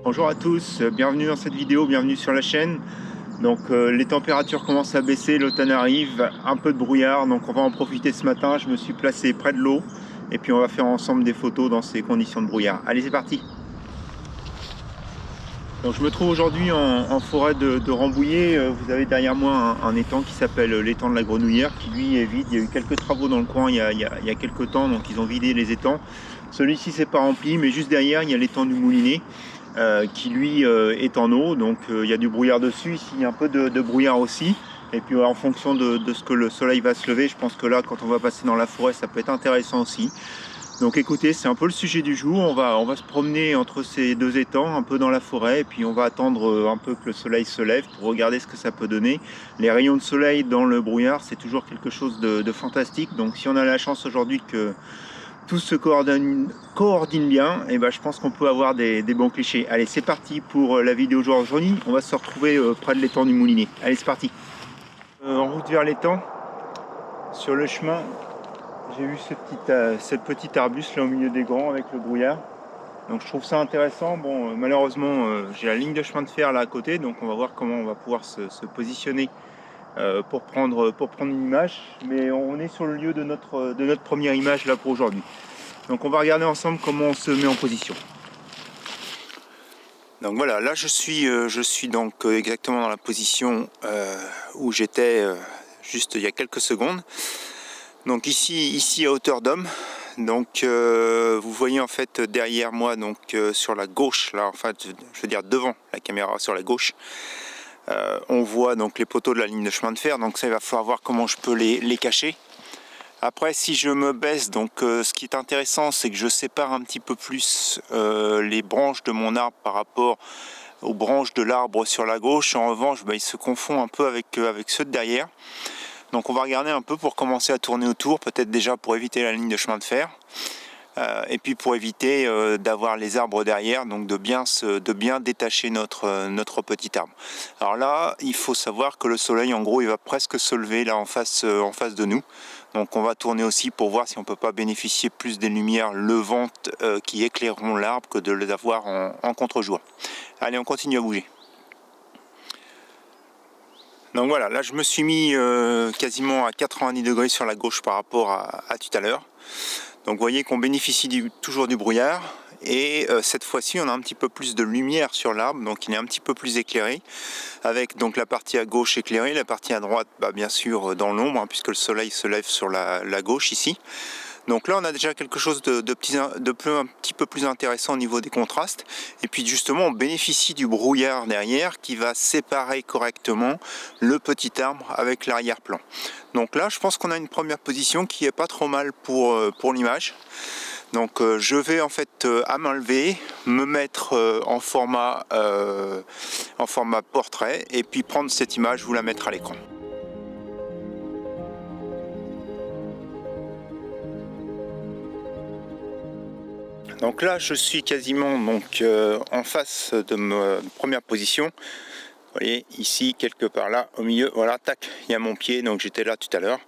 Bonjour à tous, bienvenue dans cette vidéo, bienvenue sur la chaîne. Donc les températures commencent à baisser, l'automne arrive, un peu de brouillard, donc on va en profiter ce matin. Je me suis placé près de l'eau et puis on va faire ensemble des photos dans ces conditions de brouillard. Allez, c'est parti. Donc je me trouve aujourd'hui en forêt de Rambouillet. Vous avez derrière moi un étang qui s'appelle l'étang de la Grenouillère, qui lui est vide. Il y a eu quelques travaux dans le coin il y a quelques temps, donc ils ont vidé les étangs. Celui-ci c'est pas rempli, mais juste derrière il y a l'étang du Moulinet, qui lui est en eau, donc il y a du brouillard dessus. Ici il y a un peu de brouillard aussi, et puis en fonction de ce que le soleil va se lever, je pense que là quand on va passer dans la forêt ça peut être intéressant aussi. Donc écoutez, c'est un peu le sujet du jour. On va se promener entre ces deux étangs, un peu dans la forêt, et puis on va attendre un peu que le soleil se lève pour regarder ce que ça peut donner. Les rayons de soleil dans le brouillard, c'est toujours quelque chose de fantastique. Donc si on a la chance aujourd'hui que tout se coordine bien, et ben je pense qu'on peut avoir des bons clichés. Allez, c'est parti pour la vidéo d'aujourd'hui. On va se retrouver près de l'étang du Moulinet. Allez, c'est parti. En route vers l'étang, sur le chemin, j'ai vu cette petite arbuste là au milieu des grands avec le brouillard. Donc je trouve ça intéressant. Bon, malheureusement, j'ai la ligne de chemin de fer là à côté, donc on va voir comment on va pouvoir se positionner pour prendre une image. Mais on est sur le lieu de notre première image là pour aujourd'hui. Donc on va regarder ensemble comment on se met en position. Donc voilà, là je suis donc exactement dans la position où j'étais juste il y a quelques secondes. Donc ici à hauteur d'homme. Donc vous voyez en fait derrière moi, donc sur la gauche, là en fait je veux dire devant la caméra sur la gauche, on voit donc les poteaux de la ligne de chemin de fer. Donc ça, il va falloir voir comment je peux les cacher. Après, si je me baisse, donc ce qui est intéressant, c'est que je sépare un petit peu plus les branches de mon arbre par rapport aux branches de l'arbre sur la gauche. En revanche, il se confond un peu avec ceux de derrière. Donc on va regarder un peu pour commencer à tourner autour, peut-être déjà pour éviter la ligne de chemin de fer, et puis pour éviter d'avoir les arbres derrière, donc de bien détacher notre petit arbre. Alors là, il faut savoir que le soleil, en gros, il va presque se lever là en face de nous. Donc on va tourner aussi pour voir si on ne peut pas bénéficier plus des lumières levantes qui éclaireront l'arbre que de l'avoir en contre-jour. Allez, on continue à bouger. Donc voilà, là je me suis mis quasiment à 90 degrés sur la gauche par rapport à tout à l'heure. Donc vous voyez qu'on bénéficie toujours du brouillard. Et cette fois-ci on a un petit peu plus de lumière sur l'arbre, donc il est un petit peu plus éclairé, avec donc la partie à gauche éclairée, la partie à droite bien sûr dans l'ombre, puisque le soleil se lève sur la gauche ici. Donc là on a déjà quelque chose un petit peu plus intéressant au niveau des contrastes, et puis justement on bénéficie du brouillard derrière qui va séparer correctement le petit arbre avec l'arrière-plan. Donc là je pense qu'on a une première position qui est pas trop mal pour l'image. Donc je vais en fait à main levée me mettre en format portrait, et puis prendre cette image, vous la mettre à l'écran. Donc là je suis quasiment en face de ma première position. Vous voyez ici quelque part là au milieu, voilà, tac, il y a mon pied, donc j'étais là tout à l'heure.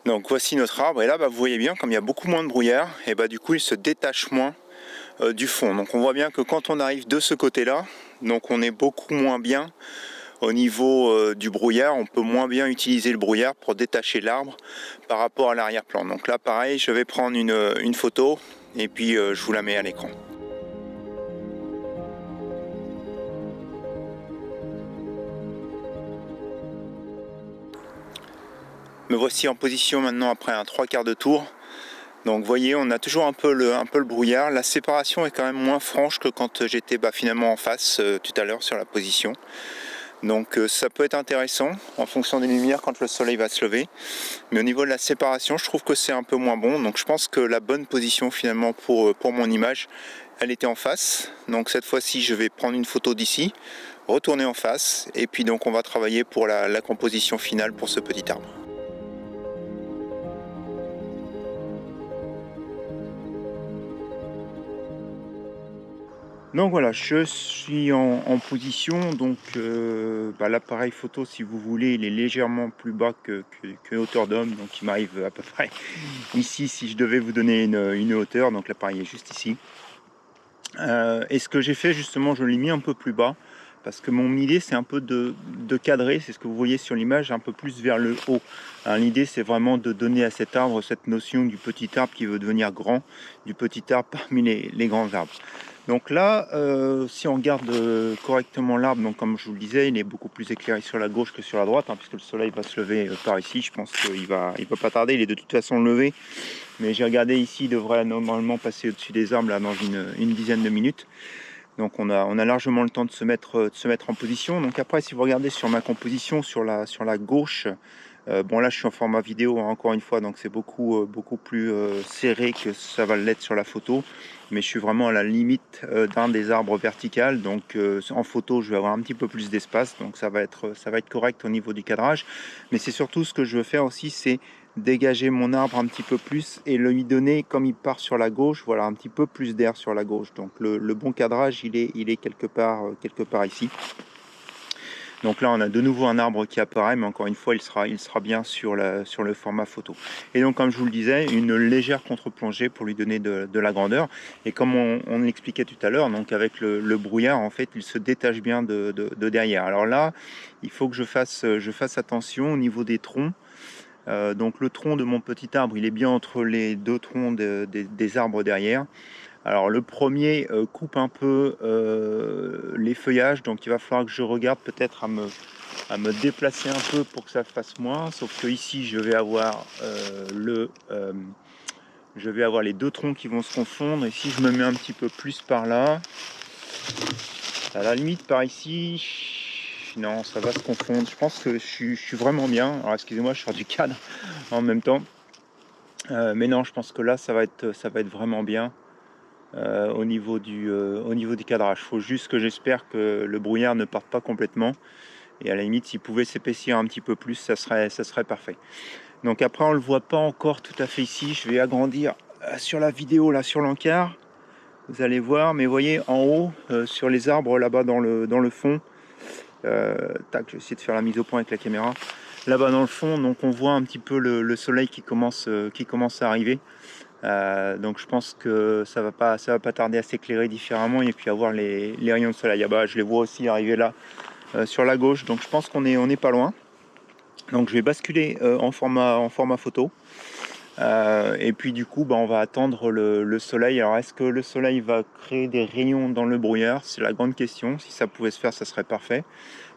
Donc voici notre arbre, et là vous voyez bien, comme il y a beaucoup moins de brouillard, et du coup il se détache moins du fond. Donc on voit bien que quand on arrive de ce côté là, donc on est beaucoup moins bien au niveau du brouillard, on peut moins bien utiliser le brouillard pour détacher l'arbre par rapport à l'arrière-plan. Donc là pareil, je vais prendre une photo et puis je vous la mets à l'écran. Me voici en position maintenant après un 3/4 de tour. Donc vous voyez, on a toujours un peu le brouillard. La séparation est quand même moins franche que quand j'étais finalement en face tout à l'heure sur la position. Donc ça peut être intéressant en fonction des lumières quand le soleil va se lever. Mais au niveau de la séparation, je trouve que c'est un peu moins bon. Donc je pense que la bonne position finalement pour mon image, elle était en face. Donc cette fois-ci, je vais prendre une photo d'ici, retourner en face, et puis donc on va travailler pour la composition finale pour ce petit arbre. Donc voilà, je suis en position. Donc l'appareil photo, si vous voulez, il est légèrement plus bas que hauteur d'homme, donc il m'arrive à peu près ici si je devais vous donner une hauteur. Donc l'appareil est juste ici. Et ce que j'ai fait justement, je l'ai mis un peu plus bas parce que mon idée c'est un peu de cadrer, c'est ce que vous voyez sur l'image, un peu plus vers le haut. L'idée c'est vraiment de donner à cet arbre cette notion du petit arbre qui veut devenir grand, du petit arbre parmi les grands arbres. Donc là, si on regarde correctement l'arbre, donc comme je vous le disais, il est beaucoup plus éclairé sur la gauche que sur la droite, puisque le soleil va se lever par ici. Je pense qu'il va pas tarder, il est de toute façon levé. Mais j'ai regardé ici, il devrait normalement passer au-dessus des arbres là, dans une dizaine de minutes. Donc on a largement le temps de se mettre en position. Donc après, si vous regardez sur ma composition, sur la gauche, bon là je suis en format vidéo encore une fois, donc c'est beaucoup plus serré que ça va l'être sur la photo. Mais je suis vraiment à la limite d'un des arbres verticales. Donc en photo, je vais avoir un petit peu plus d'espace. Donc ça va être correct au niveau du cadrage. Mais c'est surtout ce que je veux faire aussi, c'est dégager mon arbre un petit peu plus et lui donner, comme il part sur la gauche, voilà, un petit peu plus d'air sur la gauche. Donc le bon cadrage, il est quelque part ici. Donc là, on a de nouveau un arbre qui apparaît, mais encore une fois, il sera bien sur le format photo. Et donc, comme je vous le disais, une légère contre-plongée pour lui donner de la grandeur. Et comme on l'expliquait tout à l'heure, donc avec le brouillard, en fait, il se détache bien de derrière. Alors là, il faut que je fasse attention au niveau des troncs. Donc le tronc de mon petit arbre, il est bien entre les deux troncs des arbres derrière. Alors le premier coupe un peu les feuillages, donc il va falloir que je regarde peut-être à me déplacer un peu pour que ça fasse moins. Sauf que ici je vais avoir les deux troncs qui vont se confondre. Et si je me mets un petit peu plus par là, à la limite par ici, non, ça va se confondre. Je pense que je suis vraiment bien. Alors excusez-moi, je sors du cadre en même temps. Mais non, je pense que là, ça va être vraiment bien au niveau du cadrage. Il faut juste que j'espère que le brouillard ne parte pas complètement. Et à la limite, s'il pouvait s'épaissir un petit peu plus, ça serait parfait. Donc après, on ne le voit pas encore tout à fait ici. Je vais agrandir sur la vidéo, là, sur l'encart. Vous allez voir, mais vous voyez, en haut, sur les arbres, là-bas, dans le fond, tac, je vais essayer de faire la mise au point avec la caméra. Là-bas dans le fond, donc on voit un petit peu le soleil qui commence à arriver. Donc je pense que ça va pas tarder à s'éclairer différemment et puis avoir les rayons de soleil. Ah bah, je les vois aussi arriver là sur la gauche. Donc je pense qu'on est pas loin. Donc je vais basculer en format photo. Et puis du coup, on va attendre le soleil. Alors est-ce que le soleil va créer des rayons dans le brouillard? C'est la grande question. Si ça pouvait se faire, ça serait parfait.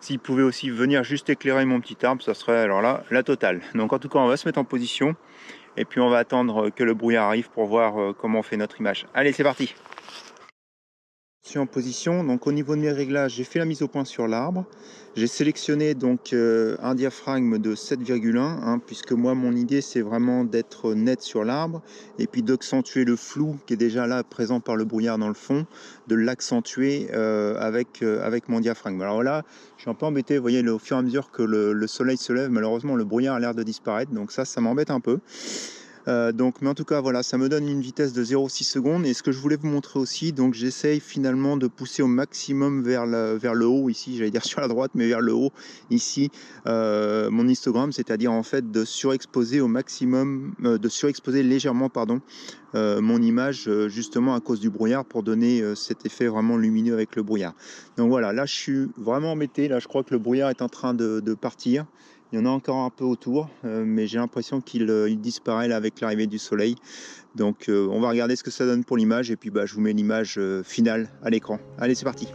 S'il pouvait aussi venir juste éclairer mon petit arbre, ça serait alors là la totale. Donc en tout cas, on va se mettre en position et puis on va attendre que le brouillard arrive pour voir comment on fait notre image. Allez, c'est parti! Je suis en position, donc au niveau de mes réglages, j'ai fait la mise au point sur l'arbre. J'ai sélectionné donc un diaphragme de 7,1, puisque moi mon idée c'est vraiment d'être net sur l'arbre et puis d'accentuer le flou qui est déjà là présent par le brouillard dans le fond, de l'accentuer avec mon diaphragme. Alors là, je suis un peu embêté, vous voyez, au fur et à mesure que le soleil se lève, malheureusement le brouillard a l'air de disparaître, donc ça m'embête un peu. Mais en tout cas, voilà, ça me donne une vitesse de 0,6 secondes. Et ce que je voulais vous montrer aussi, donc j'essaye finalement de pousser au maximum vers le haut ici, j'allais dire sur la droite, mais vers le haut ici, mon histogramme, c'est-à-dire en fait de surexposer au maximum, de surexposer légèrement, pardon, mon image justement à cause du brouillard pour donner cet effet vraiment lumineux avec le brouillard. Donc voilà, là je suis vraiment embêté. Là, je crois que le brouillard est en train de partir. Il y en a encore un peu autour, mais j'ai l'impression qu'il disparaît là avec l'arrivée du soleil. Donc on va regarder ce que ça donne pour l'image et puis je vous mets l'image finale à l'écran. Allez, c'est parti!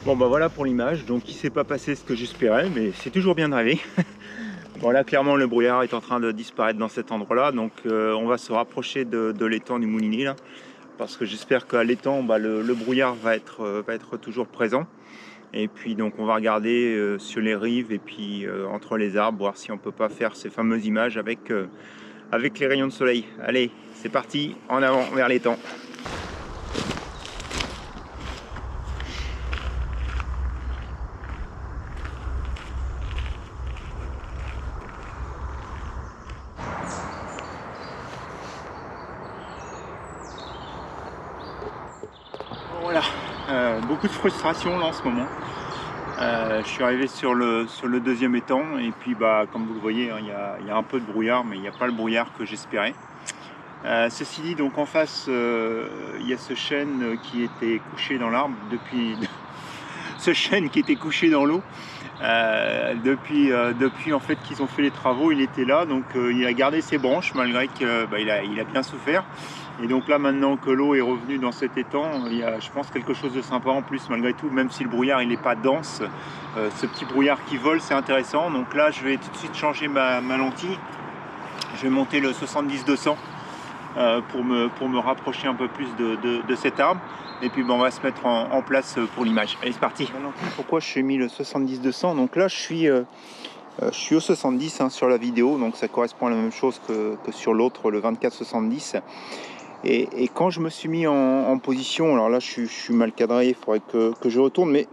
Bon voilà pour l'image, donc il s'est pas passé ce que j'espérais, mais c'est toujours bien de rêver. Bon là clairement le brouillard est en train de disparaître dans cet endroit là, donc on va se rapprocher de l'étang du Moulinier là, parce que j'espère qu'à l'étang le brouillard va être toujours présent. Et puis donc on va regarder sur les rives et puis entre les arbres, voir si on peut pas faire ces fameuses images avec les rayons de soleil. Allez, c'est parti, en avant vers l'étang. Beaucoup de frustration là en ce moment. Je suis arrivé sur le deuxième étang et puis comme vous le voyez, hein, il y a un peu de brouillard, mais il n'y a pas le brouillard que j'espérais. Ceci dit, donc en face, il y a ce chêne qui était couché dans l'arbre depuis ce chêne qui était couché dans l'eau. Depuis en fait qu'ils ont fait les travaux, il était là, donc il a gardé ses branches malgré que il a bien souffert. Et donc là maintenant que l'eau est revenue dans cet étang, il y a, je pense, quelque chose de sympa en plus malgré tout, même si le brouillard il n'est pas dense. Ce petit brouillard qui vole, c'est intéressant. Donc là je vais tout de suite changer ma lentille. Je vais monter le 70-200 pour me rapprocher un peu plus de cet arbre. Et puis on va se mettre en place pour l'image. Allez, c'est parti. Pourquoi je suis mis le 70-200? Donc là je suis au 70 hein, sur la vidéo, donc ça correspond à la même chose que sur l'autre, le 24-70. Et quand je me suis mis en position, alors là je suis mal cadré, il faudrait que je retourne, mais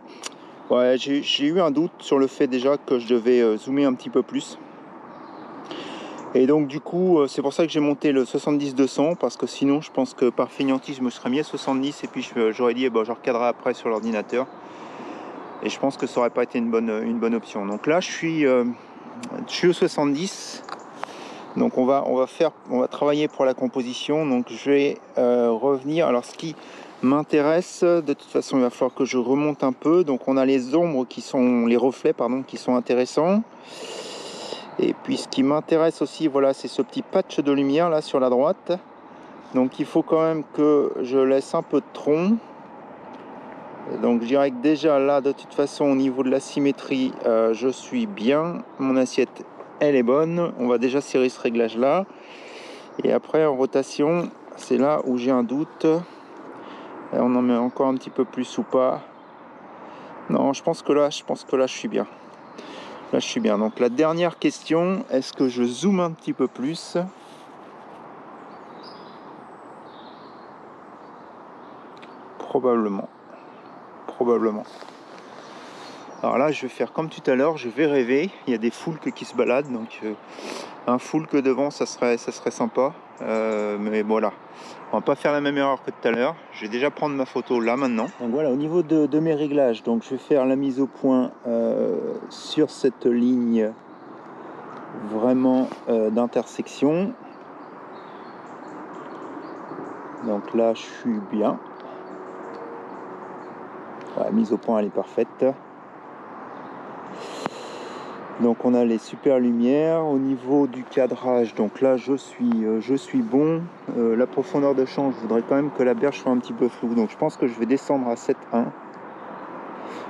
ouais, j'ai eu un doute sur le fait déjà que je devais zoomer un petit peu plus. Et donc du coup, c'est pour ça que j'ai monté le 70-200, parce que sinon je pense que par fainéantise je me serais mis à 70 et puis j'aurais dit je recadrerai après sur l'ordinateur. Et je pense que ça aurait pas été une bonne option. Donc là je suis au 70. Donc on va travailler pour la composition. Donc je vais revenir. Alors ce qui m'intéresse, de toute façon il va falloir que je remonte un peu. Donc on a les ombres les reflets qui sont intéressants. Et puis ce qui m'intéresse aussi, voilà, c'est ce petit patch de lumière là sur la droite. Donc il faut quand même que je laisse un peu de tronc. Donc je dirais que déjà là, de toute façon, au niveau de la symétrie, je suis bien. Mon assiette, elle est bonne. On va déjà serrer ce réglage là. Et après en rotation, c'est là où j'ai un doute. Et on en met encore un petit peu plus ou pas. Non, je pense que là je suis bien. Là je suis bien. Donc la dernière question, est-ce que je zoome un petit peu plus? Probablement. Alors là je vais faire comme tout à l'heure, je vais rêver. Il y a des foulques qui se baladent, donc un foulque devant ça serait sympa. Mais voilà, on va pas faire la même erreur que tout à l'heure. Je vais déjà prendre ma photo là maintenant. Donc voilà, au niveau de mes réglages, donc je vais faire la mise au point sur cette ligne vraiment d'intersection. Donc là je suis bien. La mise au point elle est parfaite. Donc on a les super lumières. Au niveau du cadrage, donc là je suis bon. La profondeur de champ, je voudrais quand même que la berge soit un petit peu floue, donc je pense que je vais descendre à 7.1.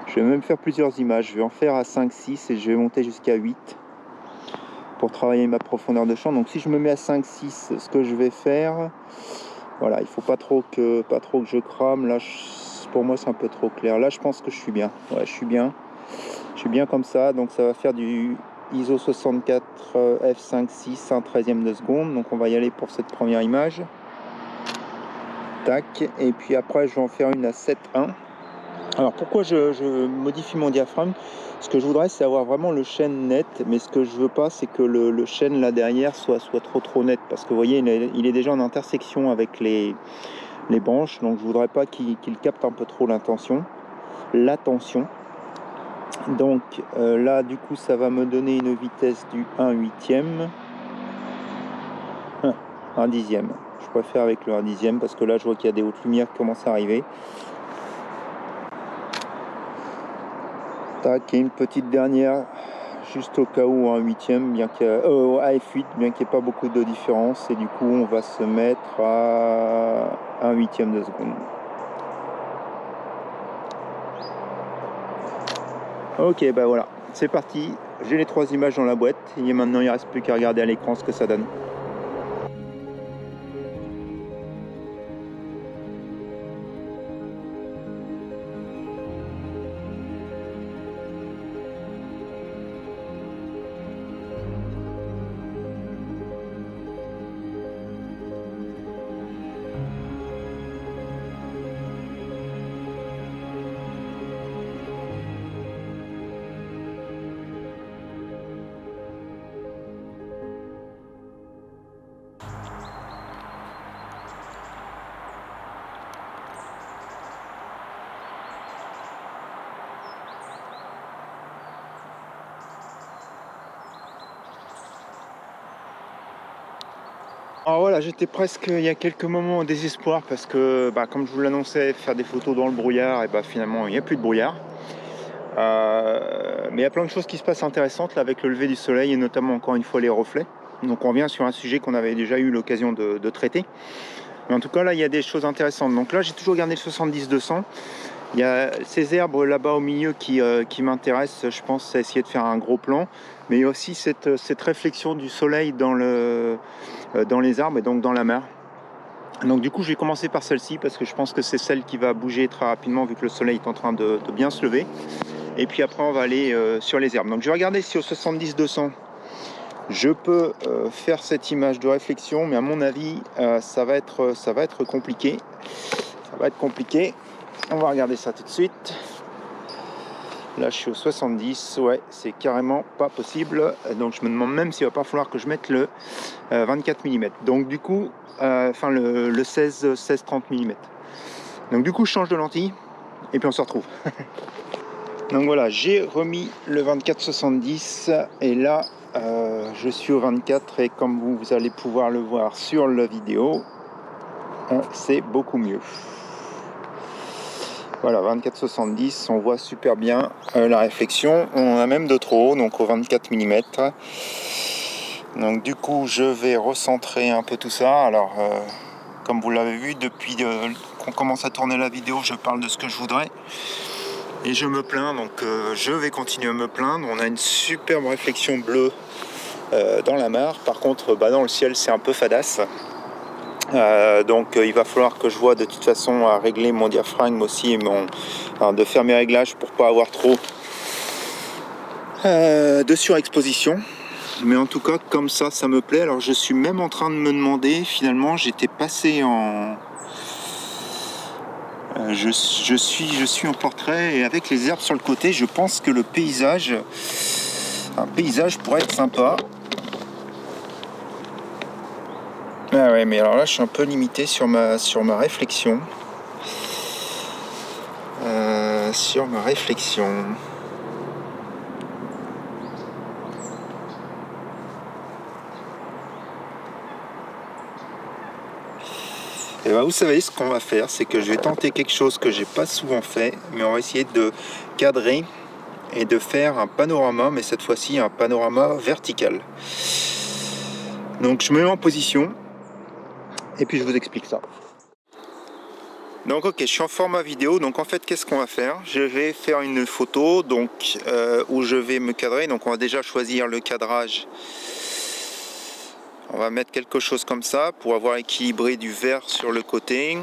Je vais même faire plusieurs images, je vais en faire à 5-6 et je vais monter jusqu'à 8 pour travailler ma profondeur de champ. Donc si je me mets à 5-6, ce que je vais faire, voilà, il faut pas trop que je crame. Là pour moi c'est un peu trop clair. Là je pense que je suis bien. Ouais, je suis bien comme ça. Donc ça va faire du ISO 64 f5.6 1/13 de seconde. Donc on va y aller pour cette première image. Tac. Et puis après je vais en faire une à 7.1. Alors pourquoi je modifie mon diaphragme? Ce que je voudrais c'est avoir vraiment le chêne net, mais ce que je veux pas c'est que le chêne là derrière soit trop net, parce que vous voyez il est déjà en intersection avec les branches, donc je voudrais pas qu'il capte un peu trop l'attention. Donc là du coup ça va me donner une vitesse du 1/8, 1/10. Je préfère avec le 1/10 parce que là je vois qu'il y a des hautes lumières qui commencent à arriver. Tac, et une petite dernière juste au cas où 1/8, bien qu'il y a, à f8, bien qu'il n'y ait pas beaucoup de différence, et du coup on va se mettre à 1/8 de seconde. Ok, voilà, c'est parti. J'ai les 3 images dans la boîte et maintenant il ne reste plus qu'à regarder à l'écran ce que ça donne. Alors voilà, j'étais presque il y a quelques moments au désespoir parce que comme je vous l'annonçais, faire des photos dans le brouillard, et finalement il n'y a plus de brouillard. Mais il y a plein de choses qui se passent intéressantes là, avec le lever du soleil et notamment encore une fois les reflets. Donc on revient sur un sujet qu'on avait déjà eu l'occasion de traiter. Mais en tout cas là il y a des choses intéressantes. Donc là j'ai toujours gardé le 70-200. Il y a ces herbes là-bas au milieu qui m'intéressent, je pense, à essayer de faire un gros plan. Mais il y a aussi cette réflexion du soleil dans les arbres et donc dans la mer. Donc du coup je vais commencer par celle-ci parce que je pense que c'est celle qui va bouger très rapidement vu que le soleil est en train de bien se lever. Et puis après on va aller sur les herbes. Donc je vais regarder si au 70-200 je peux faire cette image de réflexion, mais à mon avis ça va être compliqué. Ça va être compliqué. On va regarder ça tout de suite. Là je suis au 70, ouais, c'est carrément pas possible. Donc je me demande même s'il va pas falloir que je mette le 24 mm. Donc du coup, le 16-30 mm. Donc du coup je change de lentille et puis on se retrouve. Donc voilà, j'ai remis le 24-70 et là je suis au 24 et comme vous allez pouvoir le voir sur la vidéo, c'est beaucoup mieux. Voilà, 24-70, on voit super bien la réflexion. On a même de trop haut, donc au 24 mm. Donc du coup, je vais recentrer un peu tout ça. Alors, comme vous l'avez vu, depuis qu'on commence à tourner la vidéo, je parle de ce que je voudrais. Et je me plains, donc je vais continuer à me plaindre. On a une superbe réflexion bleue dans la mare. Par contre, dans le ciel, c'est un peu fadasse. Donc il va falloir que je vois de toute façon à régler mon diaphragme aussi et de faire mes réglages pour pas avoir trop de surexposition. Mais en tout cas comme ça me plaît. Alors je suis même en train de me demander, finalement j'étais passé en je suis en portrait et avec les herbes sur le côté, je pense que un paysage pourrait être sympa. Ah ouais, mais alors là je suis un peu limité sur ma réflexion. Sur ma réflexion. Et vous savez ce qu'on va faire, c'est que je vais tenter quelque chose que j'ai pas souvent fait, mais on va essayer de cadrer et de faire un panorama, mais cette fois-ci un panorama vertical. Donc je me mets en position et puis je vous explique ça. Donc ok, je suis en format vidéo, donc en fait qu'est-ce qu'on va faire? Je vais faire une photo donc où je vais me cadrer, donc on va déjà choisir le cadrage. On va mettre quelque chose comme ça pour avoir équilibré du vert sur le côté.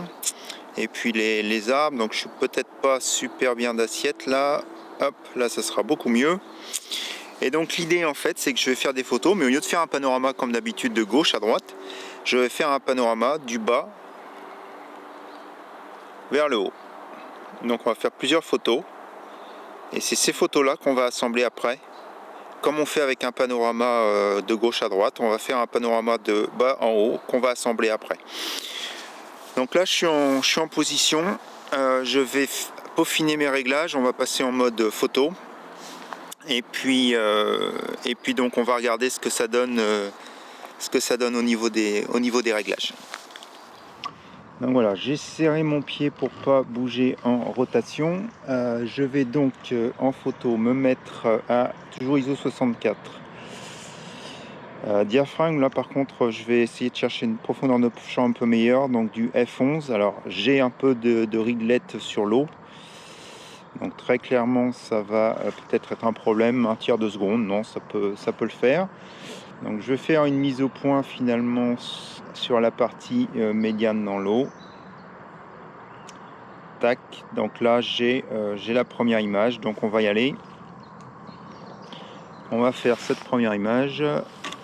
Et puis les arbres, donc je suis peut-être pas super bien d'assiette là. Hop, là ça sera beaucoup mieux. Et donc l'idée en fait c'est que je vais faire des photos, mais au lieu de faire un panorama comme d'habitude de gauche à droite, je vais faire un panorama du bas vers le haut. Donc on va faire plusieurs photos. Et c'est ces photos là qu'on va assembler après. Comme on fait avec un panorama de gauche à droite, on va faire un panorama de bas en haut qu'on va assembler après. Donc là je suis en position, je vais peaufiner mes réglages, on va passer en mode photo. Et puis donc on va regarder ce que ça donne au niveau des réglages. Donc voilà, j'ai serré mon pied pour pas bouger en rotation. Je vais donc en photo me mettre à toujours ISO 64. Diaphragme, là par contre je vais essayer de chercher une profondeur de champ un peu meilleure, donc du F11. Alors j'ai un peu de riglette sur l'eau, donc très clairement ça va peut-être être un problème, un tiers de seconde, non, ça peut le faire. Donc je vais faire une mise au point finalement sur la partie médiane dans l'eau. Tac, donc là j'ai la première image, donc on va y aller. On va faire cette première image,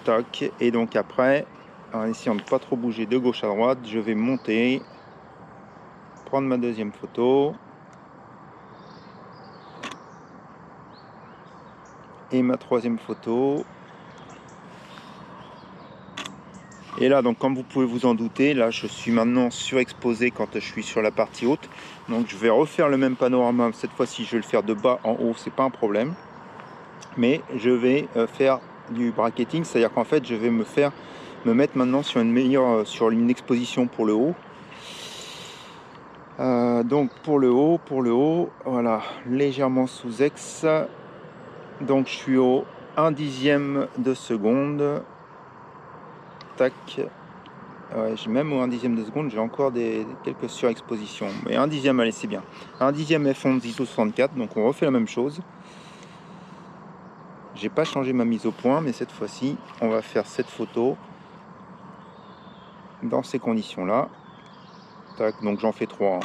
tac, et donc après, en essayant de ne pas trop bouger de gauche à droite, je vais monter, prendre ma deuxième photo. Et ma troisième photo. Et là, donc comme vous pouvez vous en douter, là je suis maintenant surexposé quand je suis sur la partie haute. Donc je vais refaire le même panorama. Cette fois-ci, je vais le faire de bas en haut, c'est pas un problème. Mais je vais faire du bracketing, c'est-à-dire qu'en fait, je vais me me mettre maintenant sur une exposition pour le haut. Donc pour le haut, voilà, légèrement sous ex. Donc je suis au 1/10 de seconde. Tac. Ouais, même au 1/10 de seconde, j'ai encore quelques surexpositions. Mais 1/10, allez, c'est bien. 1/10 f11 ISO 64, donc on refait la même chose. J'ai pas changé ma mise au point, mais cette fois-ci, on va faire cette photo dans ces conditions-là. Tac, donc j'en fais 3.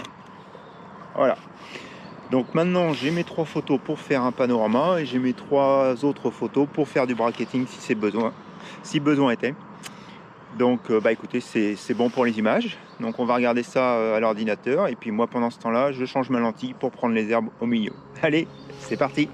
Voilà. Donc maintenant, j'ai mes 3 photos pour faire un panorama et j'ai mes 3 autres photos pour faire du bracketing si besoin était. Donc écoutez, c'est bon pour les images. Donc on va regarder ça à l'ordinateur et puis moi pendant ce temps-là, je change ma lentille pour prendre les herbes au milieu. Allez, c'est parti!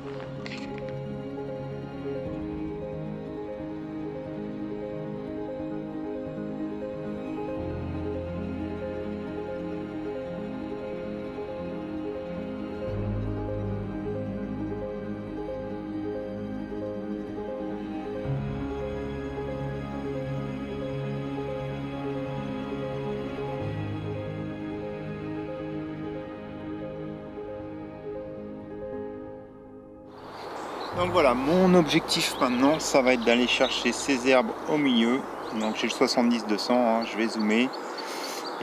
Donc voilà, mon objectif maintenant, ça va être d'aller chercher ces herbes au milieu. Donc j'ai le 70-200, hein, je vais zoomer.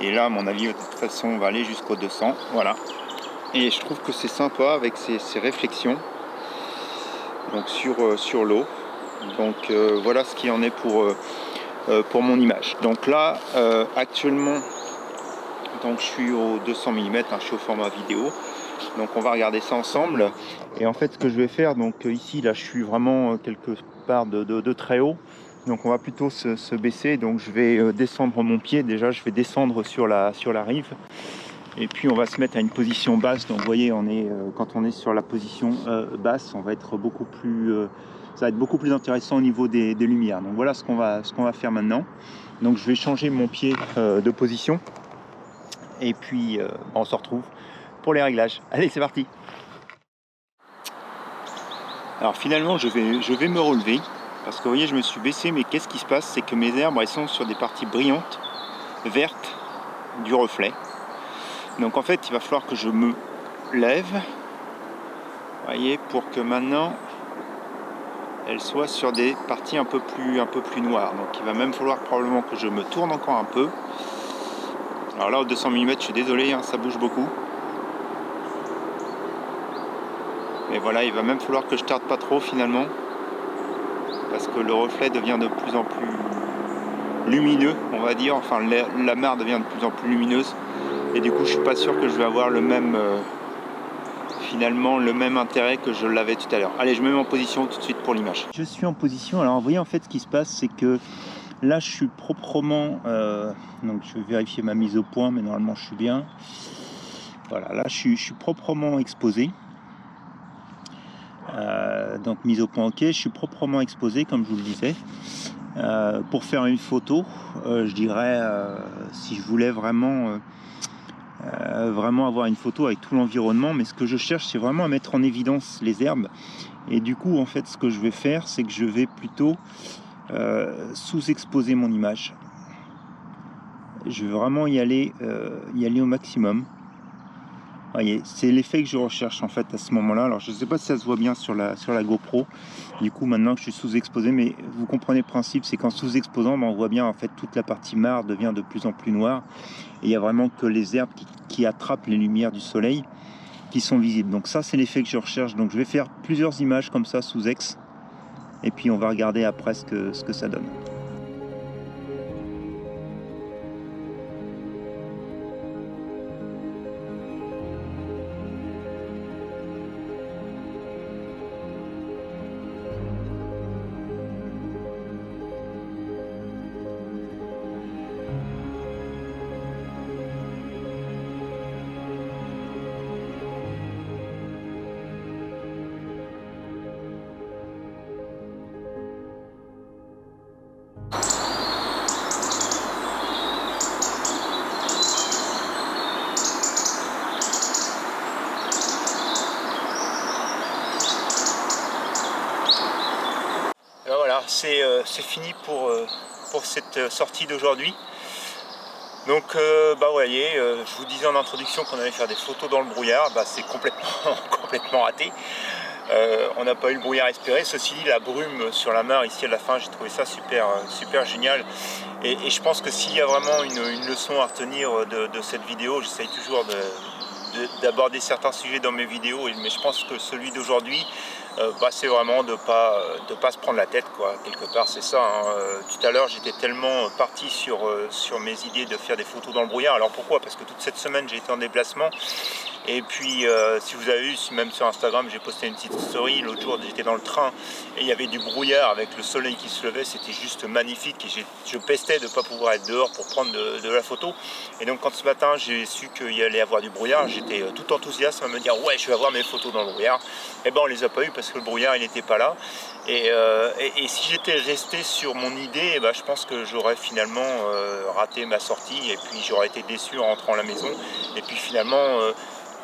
Et là, à mon avis, de toute façon, on va aller jusqu'au 200. Voilà. Et je trouve que c'est sympa avec ces réflexions donc sur l'eau. Donc voilà ce qu'il en est pour mon image. Donc là, actuellement, donc je suis au 200 mm, hein, je suis au format vidéo. Donc on va regarder ça ensemble. Et en fait ce que je vais faire, donc ici là je suis vraiment quelque part de très haut. Donc on va plutôt se baisser. Donc je vais descendre mon pied. Déjà je vais descendre sur la rive. Et puis on va se mettre à une position basse. Donc vous voyez, quand on est sur la position basse, on va être beaucoup plus, ça va être beaucoup plus intéressant au niveau des lumières. Donc voilà ce qu'on va faire maintenant. Donc je vais changer mon pied de position. Et puis on se retrouve pour les réglages. Allez, c'est parti. Alors finalement, je vais me relever parce que vous voyez, je me suis baissé, mais qu'est-ce qui se passe? C'est que mes herbes, elles sont sur des parties brillantes, vertes, du reflet. Donc en fait, il va falloir que je me lève, vous voyez, pour que maintenant elles soient sur des parties un peu plus noires. Donc il va même falloir probablement que je me tourne encore un peu. Alors là, au 200 mm, je suis désolé, hein, ça bouge beaucoup. Et voilà, il va même falloir que je tarde pas trop finalement, parce que le reflet devient de plus en plus lumineux, on va dire. Enfin, la mare devient de plus en plus lumineuse. Et du coup, je suis pas sûr que je vais avoir finalement le même intérêt que je l'avais tout à l'heure. Allez, je me mets en position tout de suite pour l'image. Je suis en position. Alors, vous voyez, en fait, ce qui se passe, c'est que là, je suis proprement... donc, je vais vérifier ma mise au point, mais normalement, je suis bien. Voilà, là, je suis proprement exposé. Donc mise au point ok, je suis proprement exposé comme je vous le disais. Pour faire une photo, je dirais, si je voulais vraiment avoir une photo avec tout l'environnement, mais ce que je cherche, c'est vraiment à mettre en évidence les herbes. Et du coup, en fait, ce que je vais faire, c'est que je vais plutôt sous-exposer mon image. Je vais vraiment y aller au maximum. Voyez, c'est l'effet que je recherche en fait à ce moment-là. Alors je ne sais pas si ça se voit bien sur la GoPro. Du coup, maintenant que je suis sous-exposé, mais vous comprenez le principe, c'est qu'en sous-exposant, on voit bien en fait toute la partie mare devient de plus en plus noire. Et il n'y a vraiment que les herbes qui attrapent les lumières du soleil qui sont visibles. Donc ça, c'est l'effet que je recherche. Donc je vais faire plusieurs images comme ça sous-ex. Et puis on va regarder après ce que ça donne. C'est fini pour pour cette sortie d'aujourd'hui. Donc vous voyez, je vous disais en introduction qu'on allait faire des photos dans le brouillard, c'est complètement raté. On n'a pas eu le brouillard espéré. Ceci dit, la brume sur la mare ici à la fin, j'ai trouvé ça super génial. Et je pense que s'il y a vraiment une leçon à retenir de cette vidéo, j'essaye toujours d'aborder certains sujets dans mes vidéos, mais je pense que celui d'aujourd'hui, c'est vraiment de pas se prendre la tête, quoi. Quelque part, c'est ça, hein. Tout à l'heure, j'étais tellement parti sur mes idées de faire des photos dans le brouillard. Alors pourquoi? Parce que toute cette semaine, j'ai été en déplacement. Et puis, si vous avez vu, même sur Instagram, j'ai posté une petite story. L'autre jour, j'étais dans le train et il y avait du brouillard avec le soleil qui se levait. C'était juste magnifique. Et je pestais de ne pas pouvoir être dehors pour prendre de la photo. Et donc, quand ce matin, j'ai su qu'il y allait avoir du brouillard, j'étais tout enthousiaste à me dire « Ouais, je vais avoir mes photos dans le brouillard ». Et ben, on les a pas eu parce que le brouillard, il n'était pas là. Et si j'étais resté sur mon idée, je pense que j'aurais finalement raté ma sortie. Et puis, j'aurais été déçu en rentrant à la maison. Et puis, finalement...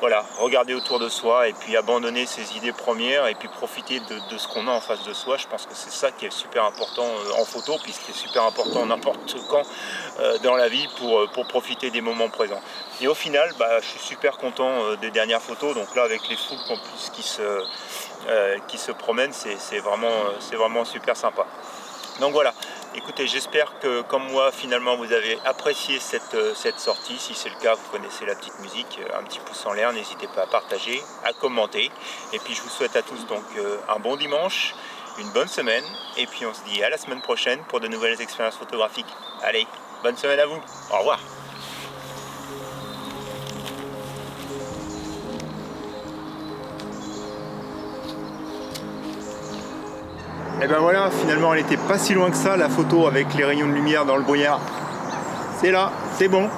voilà, regarder autour de soi et puis abandonner ses idées premières et puis profiter de ce qu'on a en face de soi. Je pense que c'est ça qui est super important en photo, puis ce qui est super important n'importe quand dans la vie pour profiter des moments présents. Et au final, je suis super content des dernières photos. Donc là, avec les foules en plus qui se promènent, c'est vraiment super sympa. Donc voilà, écoutez, j'espère que comme moi finalement vous avez apprécié cette sortie. Si c'est le cas, vous connaissez la petite musique, un petit pouce en l'air, n'hésitez pas à partager, à commenter. Et puis je vous souhaite à tous donc un bon dimanche, une bonne semaine, et puis on se dit à la semaine prochaine pour de nouvelles expériences photographiques. Allez, bonne semaine à vous, au revoir. Et ben voilà, finalement elle n'était pas si loin que ça, la photo avec les rayons de lumière dans le brouillard. C'est là, c'est bon.